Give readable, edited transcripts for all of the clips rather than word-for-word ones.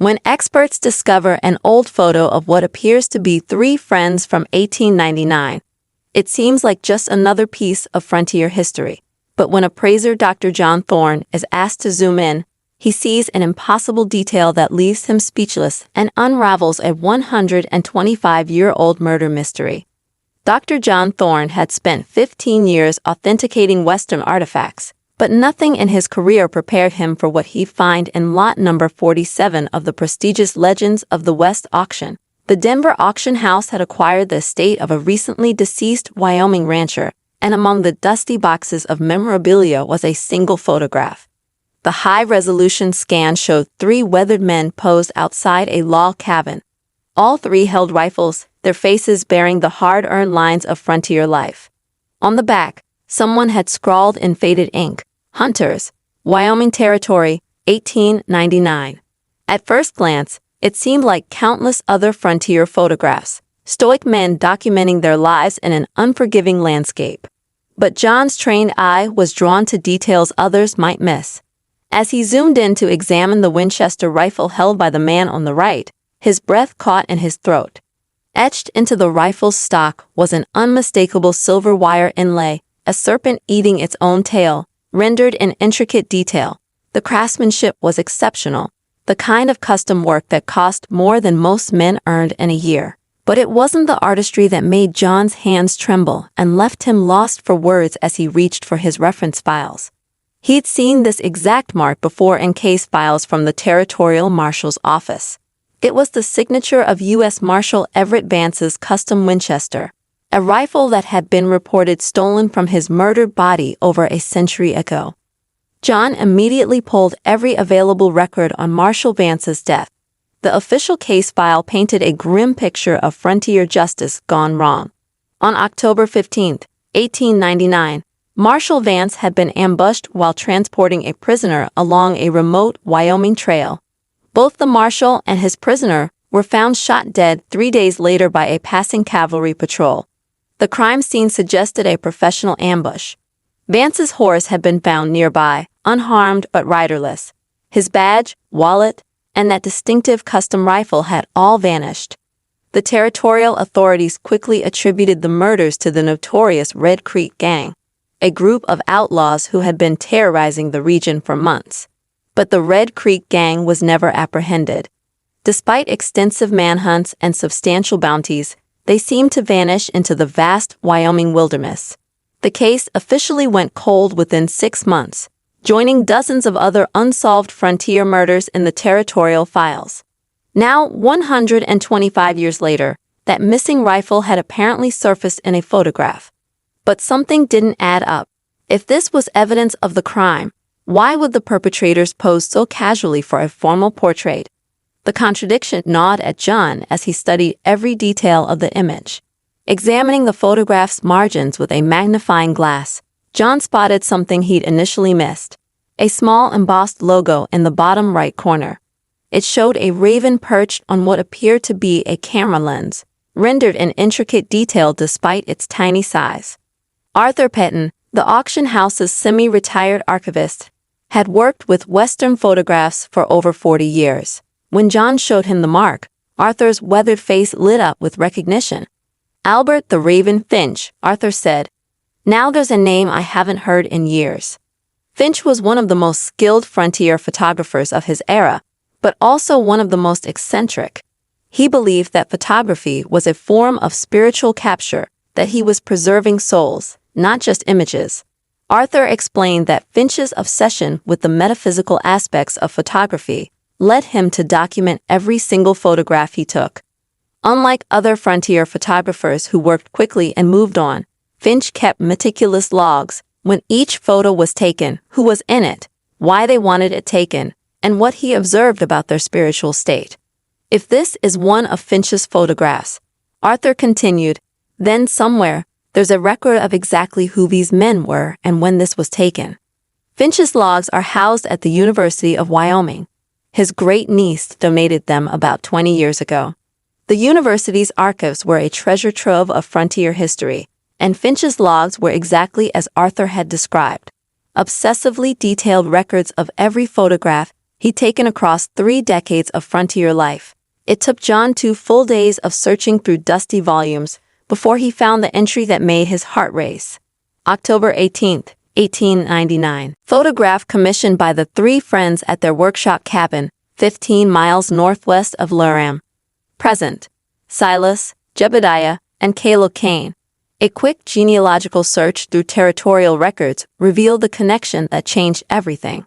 When experts discover an old photo of what appears to be three friends from 1899, it seems like just another piece of frontier history. But when appraiser Dr. John Thorne is asked to zoom in, he sees an impossible detail that leaves him speechless and unravels a 125-year-old murder mystery. Dr. John Thorne had spent 15 years authenticating Western artifacts, but nothing in his career prepared him for what he'd find in lot number 47 of the prestigious Legends of the West auction. The Denver auction house had acquired the estate of a recently deceased Wyoming rancher, and among the dusty boxes of memorabilia was a single photograph. The high-resolution scan showed three weathered men posed outside a log cabin. All three held rifles, their faces bearing the hard-earned lines of frontier life. On the back, someone had scrawled in faded ink, "Hunters, Wyoming Territory, 1899. At first glance, it seemed like countless other frontier photographs, stoic men documenting their lives in an unforgiving landscape. But John's trained eye was drawn to details others might miss. As he zoomed in to examine the Winchester rifle held by the man on the right, his breath caught in his throat. Etched into the rifle's stock was an unmistakable silver wire inlay, a serpent eating its own tail, rendered in intricate detail. The craftsmanship was exceptional, the kind of custom work that cost more than most men earned in a year. But it wasn't the artistry that made John's hands tremble and left him lost for words as he reached for his reference files. He'd seen this exact mark before in case files from the Territorial Marshal's office. It was the signature of U.S. Marshal Everett Vance's custom Winchester, a rifle that had been reported stolen from his murdered body over a century ago. John immediately pulled every available record on Marshal Vance's death. The official case file painted a grim picture of frontier justice gone wrong. On October 15, 1899, Marshal Vance had been ambushed while transporting a prisoner along a remote Wyoming trail. Both the marshal and his prisoner were found shot dead 3 days later by a passing cavalry patrol. The crime scene suggested a professional ambush. Vance's horse had been found nearby, unharmed but riderless. His badge, wallet, and that distinctive custom rifle had all vanished. The territorial authorities quickly attributed the murders to the notorious Red Creek Gang, a group of outlaws who had been terrorizing the region for months. But the Red Creek Gang was never apprehended. Despite extensive manhunts and substantial bounties, they seemed to vanish into the vast Wyoming wilderness. The case officially went cold within 6 months, joining dozens of other unsolved frontier murders in the territorial files. Now, 125 years later, that missing rifle had apparently surfaced in a photograph. But something didn't add up. If this was evidence of the crime, why would the perpetrators pose so casually for a formal portrait? The contradiction gnawed at John as he studied every detail of the image. Examining the photograph's margins with a magnifying glass, John spotted something he'd initially missed: a small embossed logo in the bottom right corner. It showed a raven perched on what appeared to be a camera lens, rendered in intricate detail despite its tiny size. Arthur Petton, the auction house's semi-retired archivist, had worked with Western photographs for over 40 years. When John showed him the mark, Arthur's weathered face lit up with recognition. "Albert the Raven Finch," Arthur said. "Now there's a name I haven't heard in years." Finch was one of the most skilled frontier photographers of his era, but also one of the most eccentric. He believed that photography was a form of spiritual capture, that he was preserving souls, not just images. Arthur explained that Finch's obsession with the metaphysical aspects of photography led him to document every single photograph he took. Unlike other frontier photographers who worked quickly and moved on, Finch kept meticulous logs when each photo was taken, who was in it, why they wanted it taken, and what he observed about their spiritual state. If this is one of Finch's photographs, Arthur continued, then somewhere, there's a record of exactly who these men were and when this was taken. Finch's logs are housed at the University of Wyoming. His great-niece donated them about 20 years ago. The university's archives were a treasure trove of frontier history, and Finch's logs were exactly as Arthur had described: obsessively detailed records of every photograph, he'd taken across 3 decades of frontier life. It took John 2 full days of searching through dusty volumes before he found the entry that made his heart race. October 18, 1899. Photograph commissioned by the 3 friends at their workshop cabin, 15 miles northwest of Laram. Present: Silas, Jebediah, and Caleb Kane. A quick genealogical search through territorial records revealed the connection that changed everything.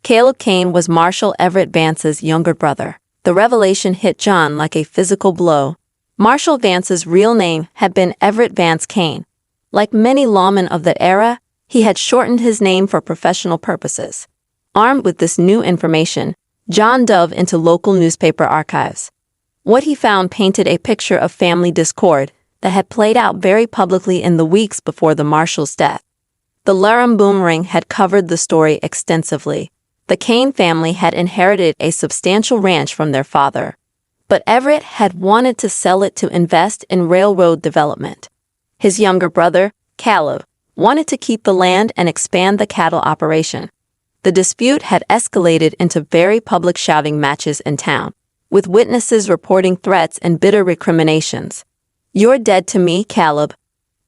Caleb Kane was Marshall Everett Vance's younger brother. The revelation hit John like a physical blow. Marshall Vance's real name had been Everett Vance Kane. Like many lawmen of that era, he had shortened his name for professional purposes. Armed with this new information, John dove into local newspaper archives. What he found painted a picture of family discord that had played out very publicly in the weeks before the Marshall's death. The Laram Boomerang had covered the story extensively. The Kane family had inherited a substantial ranch from their father, but Everett had wanted to sell it to invest in railroad development. His younger brother, Caleb, wanted to keep the land and expand the cattle operation. The dispute had escalated into very public shouting matches in town, with witnesses reporting threats and bitter recriminations. "You're dead to me, Caleb,"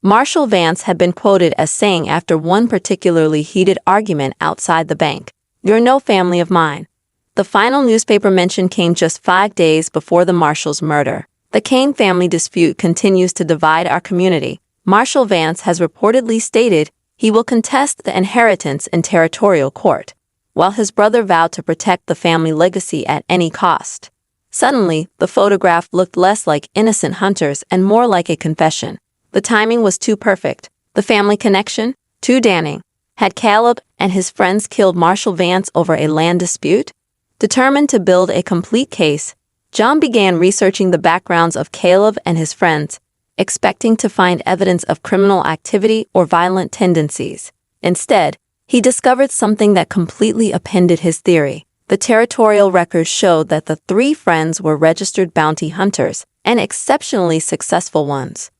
Marshall Vance had been quoted as saying after one particularly heated argument outside the bank. "You're no family of mine." The final newspaper mention came just 5 days before the Marshall's murder. "The Kane family dispute continues to divide our community," Marshall Vance has reportedly stated. He will contest the inheritance in territorial court, while his brother vowed to protect the family legacy at any cost. Suddenly, the photograph looked less like innocent hunters and more like a confession. The timing was too perfect. The family connection, too damning. Had Caleb and his friends killed Marshall Vance over a land dispute? Determined to build a complete case, John began researching the backgrounds of Caleb and his friends, expecting to find evidence of criminal activity or violent tendencies. Instead, he discovered something that completely upended his theory. The territorial records showed that the 3 friends were registered bounty hunters, and exceptionally successful ones.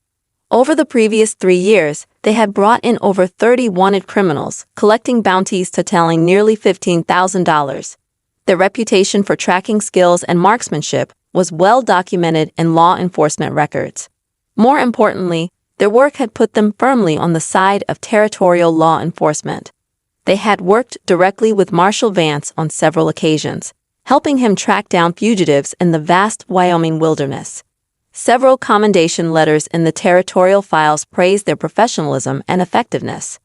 Over the previous 3 years, they had brought in over 30 wanted criminals, collecting bounties totaling nearly $15,000. Their reputation for tracking skills and marksmanship was well documented in law enforcement records. More importantly, their work had put them firmly on the side of territorial law enforcement. They had worked directly with Marshall Vance on several occasions, helping him track down fugitives in the vast Wyoming wilderness. Several commendation letters in the territorial files praised their professionalism and effectiveness.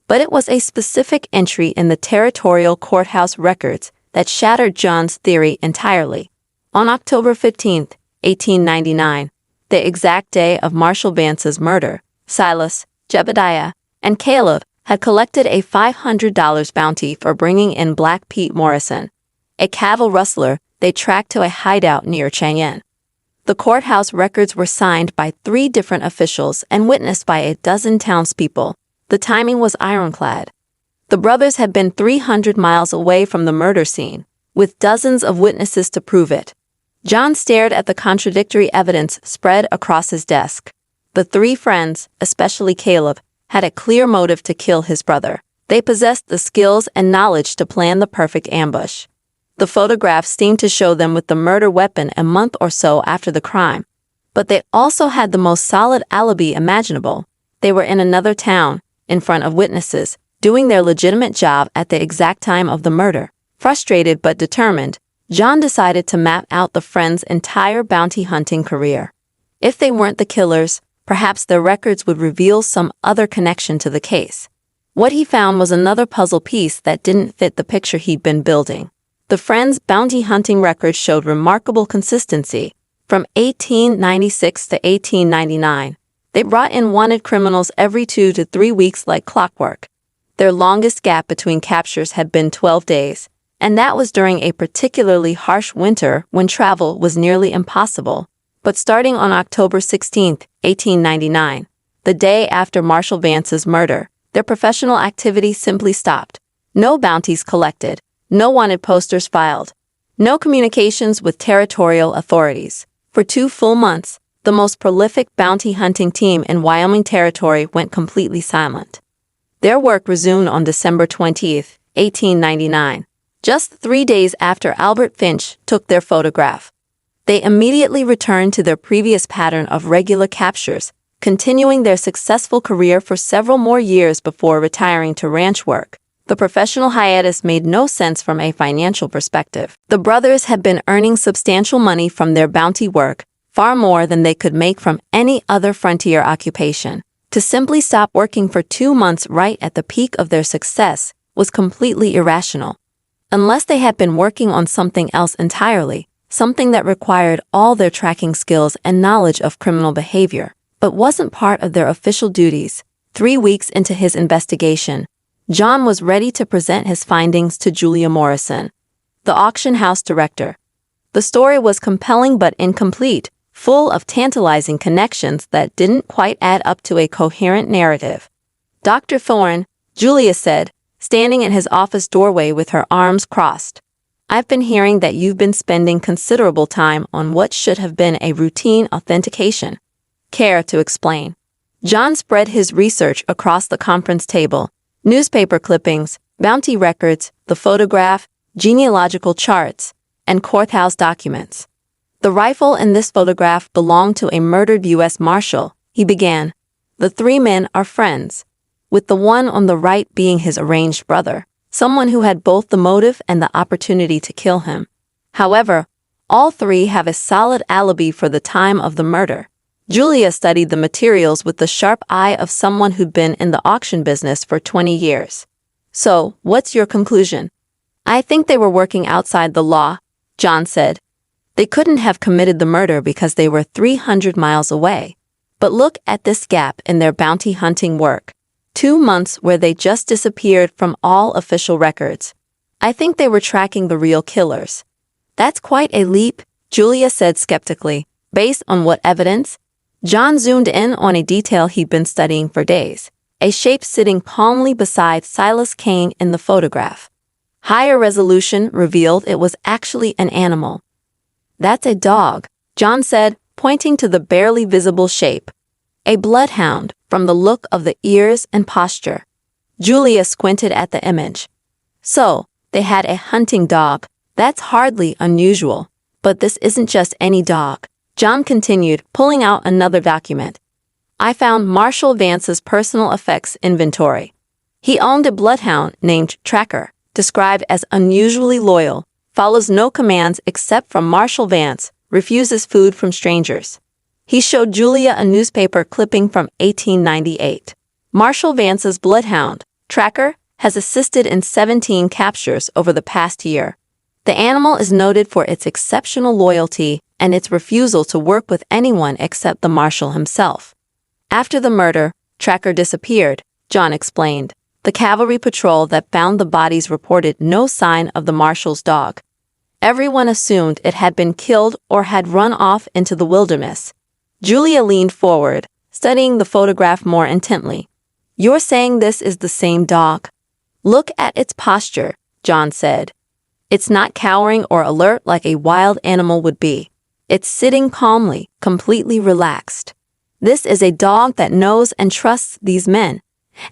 But it was a specific entry in the territorial courthouse records that shattered John's theory entirely. On October 15, 1899, the exact day of Marshall Vance's murder, Silas, Jebediah, and Caleb had collected a $500 bounty for bringing in Black Pete Morrison, a cattle rustler they tracked to a hideout near Cheyenne. The courthouse records were signed by 3 different officials and witnessed by a dozen townspeople. The timing was ironclad. The brothers had been 300 miles away from the murder scene, with dozens of witnesses to prove it. John stared at the contradictory evidence spread across his desk. The 3 friends, especially Caleb, had a clear motive to kill his brother. They possessed the skills and knowledge to plan the perfect ambush. The photographs seemed to show them with the murder weapon a month or so after the crime. But they also had the most solid alibi imaginable. They were in another town, in front of witnesses, doing their legitimate job at the exact time of the murder. Frustrated but determined, John decided to map out the friends' entire bounty hunting career. If they weren't the killers, perhaps their records would reveal some other connection to the case. What he found was another puzzle piece that didn't fit the picture he'd been building. The friends' bounty hunting records showed remarkable consistency. From 1896 to 1899, they brought in wanted criminals every 2 to 3 weeks like clockwork. Their longest gap between captures had been 12 days, and that was during a particularly harsh winter when travel was nearly impossible. But starting on October 16, 1899, the day after Marshall Vance's murder, their professional activity simply stopped. No bounties collected, no wanted posters filed, no communications with territorial authorities. For 2 full months, the most prolific bounty hunting team in Wyoming Territory went completely silent. Their work resumed on December 20, 1899. just 3 days after Albert Finch took their photograph. They immediately returned to their previous pattern of regular captures, continuing their successful career for several more years before retiring to ranch work. The professional hiatus made no sense from a financial perspective. The brothers had been earning substantial money from their bounty work, far more than they could make from any other frontier occupation. To simply stop working for 2 months right at the peak of their success was completely irrational. Unless they had been working on something else entirely, something that required all their tracking skills and knowledge of criminal behavior, but wasn't part of their official duties. 3 weeks into his investigation, John was ready to present his findings to Julia Morrison, the auction house director. The story was compelling but incomplete, full of tantalizing connections that didn't quite add up to a coherent narrative. "Dr. Thorne," Julia said, standing in his office doorway with her arms crossed, "I've been hearing that you've been spending considerable time on what should have been a routine authentication. Care to explain?" John spread his research across the conference table. Newspaper clippings, bounty records, the photograph, genealogical charts, and courthouse documents. "The rifle in this photograph belonged to a murdered U.S. Marshal," he began. "The 3 men are friends, with the one on the right being his arranged brother, someone who had both the motive and the opportunity to kill him. However, all 3 have a solid alibi for the time of the murder." Julia studied the materials with the sharp eye of someone who'd been in the auction business for 20 years. "So, what's your conclusion?" "I think they were working outside the law," John said. "They couldn't have committed the murder because they were 300 miles away. But look at this gap in their bounty hunting work. 2 months where they just disappeared from all official records. I think they were tracking the real killers." "That's quite a leap," Julia said skeptically. "Based on what evidence?" John zoomed in on a detail he'd been studying for days, a shape sitting calmly beside Silas Kane in the photograph. Higher resolution revealed it was actually an animal. "That's a dog," John said, pointing to the barely visible shape. "A bloodhound, from the look of the ears and posture." Julia squinted at the image. "So, they had a hunting dog. That's hardly unusual. But this isn't just any dog," John continued, pulling out another document. "I found Marshal Vance's personal effects inventory. He owned a bloodhound named Tracker, described as unusually loyal, follows no commands except from Marshal Vance, refuses food from strangers." He showed Julia a newspaper clipping from 1898. "Marshal Vance's bloodhound, Tracker, has assisted in 17 captures over the past year. The animal is noted for its exceptional loyalty and its refusal to work with anyone except the marshal himself. After the murder, Tracker disappeared," John explained. "The cavalry patrol that found the bodies reported no sign of the marshal's dog. Everyone assumed it had been killed or had run off into the wilderness." Julia leaned forward, studying the photograph more intently. "You're saying this is the same dog?" "Look at its posture," John said. "It's not cowering or alert like a wild animal would be. It's sitting calmly, completely relaxed. This is a dog that knows and trusts these men,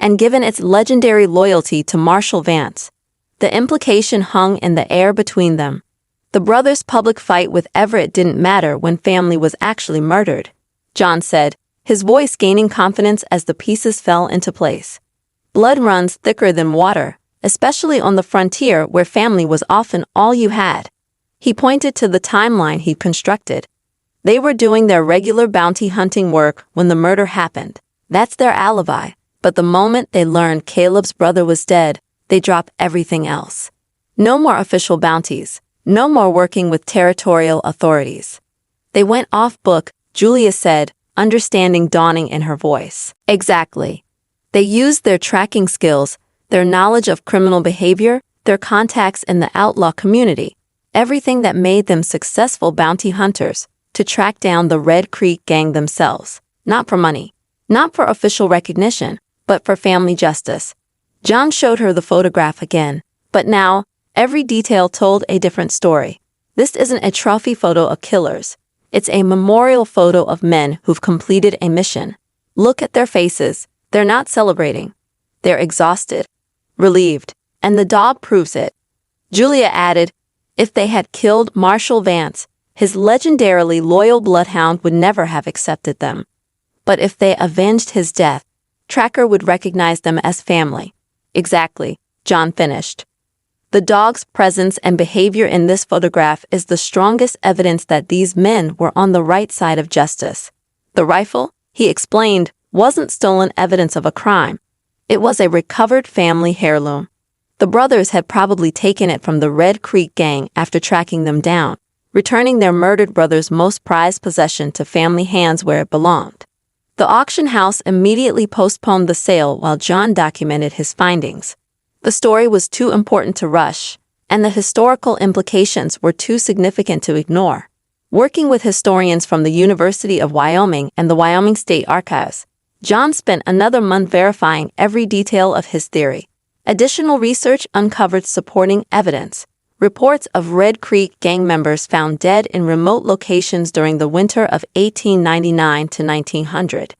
and given its legendary loyalty to Marshal Vance, the implication hung in the air between them. The brothers' public fight with Everett didn't matter when family was actually murdered," John said, his voice gaining confidence as the pieces fell into place. "Blood runs thicker than water, especially on the frontier where family was often all you had." He pointed to the timeline he'd constructed. "They were doing their regular bounty hunting work when the murder happened. That's their alibi. But the moment they learned Caleb's brother was dead, they dropped everything else. No more official bounties. No more working with territorial authorities. They went off book," Julia said, understanding dawning in her voice. "Exactly. They used their tracking skills, their knowledge of criminal behavior, their contacts in the outlaw community, everything that made them successful bounty hunters, to track down the Red Creek gang themselves. Not for money, not for official recognition, but for family justice." John showed her the photograph again, but now, every detail told a different story. "This isn't a trophy photo of killers. It's a memorial photo of men who've completed a mission. Look at their faces. They're not celebrating. They're exhausted, relieved, and the dog proves it." Julia added, if they had killed Marshall Vance, his legendarily loyal bloodhound would never have accepted them. But if they avenged his death, Tracker would recognize them as family. Exactly, John finished. The dog's presence and behavior in this photograph is the strongest evidence that these men were on the right side of justice. The rifle, he explained, wasn't stolen evidence of a crime. It was a recovered family heirloom. The brothers had probably taken it from the Red Creek gang after tracking them down, returning their murdered brother's most prized possession to family hands where it belonged. The auction house immediately postponed the sale while John documented his findings. The story was too important to rush, and the historical implications were too significant to ignore. Working with historians from the University of Wyoming and the Wyoming State Archives, John spent another month verifying every detail of his theory. Additional research uncovered supporting evidence. Reports of Red Creek gang members found dead in remote locations during the winter of 1899 to 1900.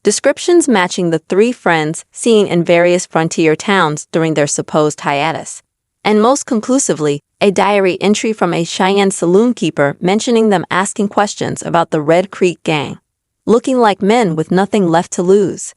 Descriptions matching the three friends seen in various frontier towns during their supposed hiatus. And most conclusively, a diary entry from a Cheyenne saloon keeper mentioning them asking questions about the Red Creek gang, looking like men with nothing left to lose.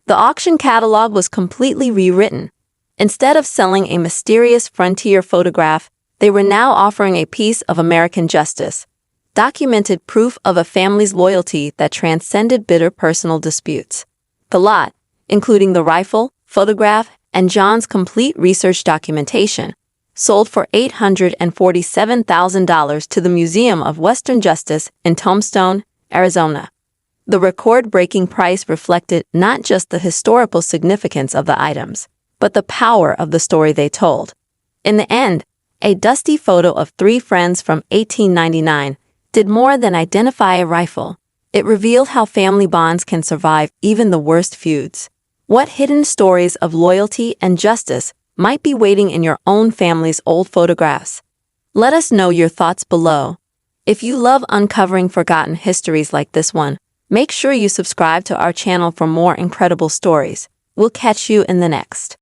The auction catalog was completely rewritten. Instead of selling a mysterious frontier photograph, they were now offering a piece of American justice, documented proof of a family's loyalty that transcended bitter personal disputes. The lot, including the rifle, photograph, and John's complete research documentation, sold for $847,000 to the Museum of Western Justice in Tombstone, Arizona. The record-breaking price reflected not just the historical significance of the items, but the power of the story they told. In the end, a dusty photo of three friends from 1899 did more than identify a rifle. It revealed how family bonds can survive even the worst feuds. What hidden stories of loyalty and justice might be waiting in your own family's old photographs? Let us know your thoughts below. If you love uncovering forgotten histories like this one, make sure you subscribe to our channel for more incredible stories. We'll catch you in the next.